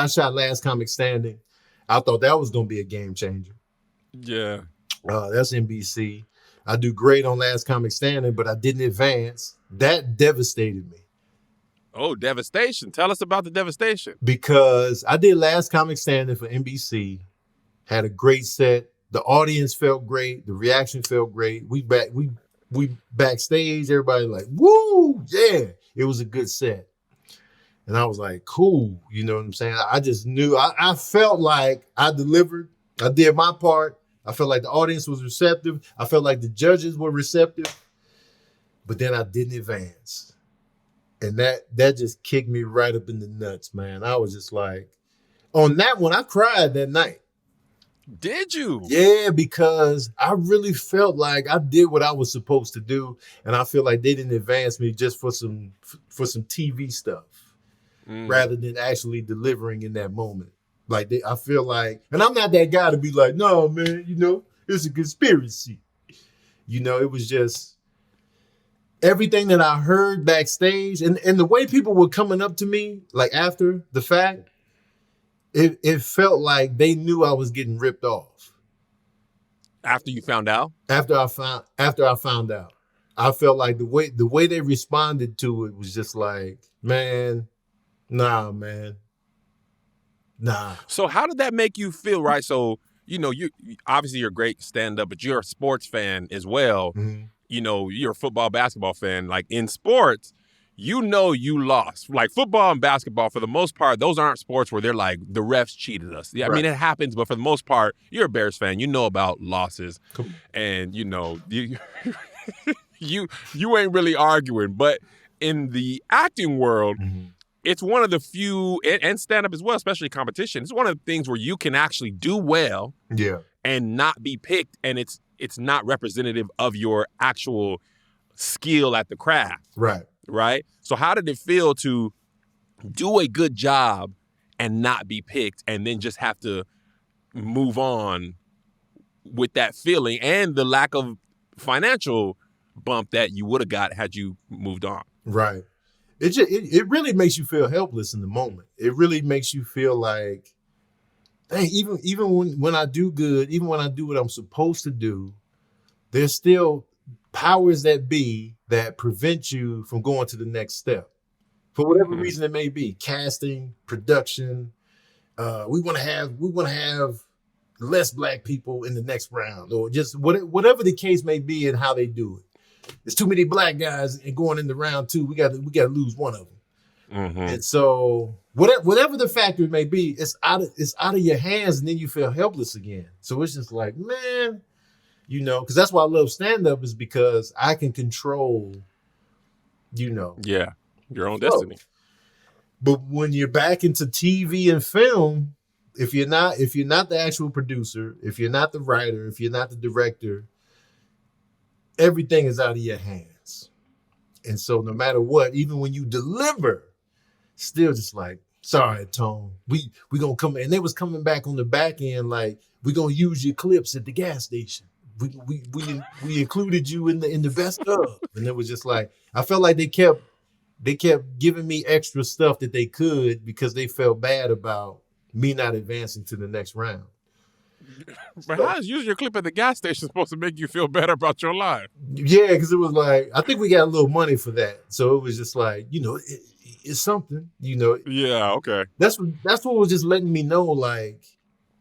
I shot Last Comic Standing. I thought that was going to be a game changer. Yeah. That's NBC. I do great on Last Comic Standing, but I didn't advance. That devastated me. Oh, devastation. Tell us about the devastation. Because I did Last Comic Standing for NBC, had a great set. The audience felt great. The reaction felt great. We backstage, everybody like, woo, yeah. It was a good set. And I was like, cool. You know what I'm saying? I just knew, I felt like I delivered. I did my part. I felt like the audience was receptive. I felt like the judges were receptive. But then I didn't advance. And that just kicked me right up in the nuts, man. I was just like, on that one, I cried that night. Did you? Yeah, because I really felt like I did what I was supposed to do, and I feel like they didn't advance me just for some TV stuff, rather than actually delivering in that moment. Like I feel like, and I'm not that guy to be like, no, man, you know, it's a conspiracy. You know, it was just everything that I heard backstage, and the way people were coming up to me, like after the fact. It felt like they knew I was getting ripped off. After you found out? After I found out. I felt like the way they responded to it was just like, man, nah. So how did that make you feel, right? So, you know, you obviously you're a great stand-up, but you're a sports fan as well. Mm-hmm. You know, you're a football, basketball fan. Like in sports, you know you lost. Like football and basketball, for the most part, those aren't sports where they're like, the refs cheated us. Yeah, I mean, it happens, but for the most part, you're a Bears fan. You know about losses. Cool. And, you know, you ain't really arguing. But in the acting world, it's one of the few, and stand-up as well, especially competition, it's one of the things where you can actually do well and not be picked, and it's not representative of your actual skill at the craft. Right? So how did it feel to do a good job and not be picked and then just have to move on with that feeling and the lack of financial bump that you would have got had you moved on? Right. It really makes you feel helpless in the moment. It really makes you feel like, dang, even when I do good, even when I do what I'm supposed to do, there's still powers that be that prevent you from going to the next step for whatever reason it may be. Casting, production. We want to have less black people in the next round, or just whatever the case may be and how they do it. There's too many black guys and going into round 2. We got to lose one of them. And so whatever the factor may be, it's out of your hands, and then you feel helpless again. So it's just like, man. You know, because that's why I love stand-up, is because I can control, you know. Yeah, your own destiny. But when you're back into TV and film, if you're not the actual producer, if you're not the writer, if you're not the director, everything is out of your hands. And so no matter what, even when you deliver, still just like, sorry, Tone, we gonna come, and they was coming back on the back end like, we gonna use your clips at the gas station. We included you in the best of, and it was just like, I felt like they kept giving me extra stuff that they could because they felt bad about me not advancing to the next round. But how is using your clip at the gas station supposed to make you feel better about your life? Yeah, because it was like, I think we got a little money for that, so it was just like, you know, it's something, you know. Yeah, okay. That's what was just letting me know, like,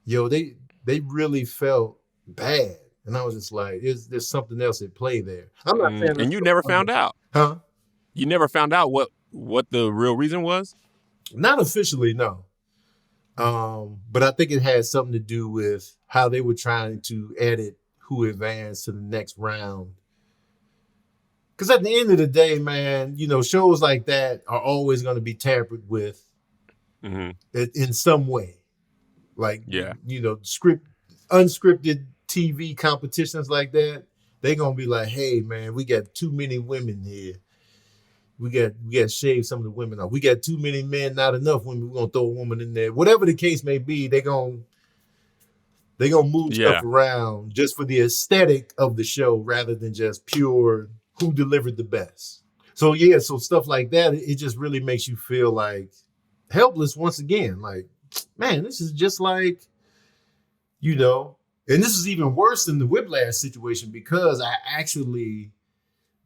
yo, they really felt bad. And I was just like, there's something else at play there. I'm not saying. And you never found out? Huh? You never found out what the real reason was? Not officially, no. But I think it had something to do with how they were trying to edit who advanced to the next round. Because at the end of the day, man, you know, shows like that are always going to be tampered with in some way. Like, you know, unscripted TV competitions like that, they're gonna be like, hey man, we got too many women here. We got to shave some of the women off. We got too many men, not enough women. We're gonna throw a woman in there. Whatever the case may be, they're gonna move stuff around just for the aesthetic of the show rather than just pure who delivered the best. So so stuff like that, it just really makes you feel like helpless once again. Like, man, this is just like, you know, and this is even worse than the Whiplash situation because I actually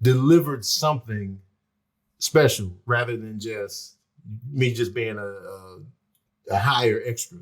delivered something special rather than just me just being a higher extra.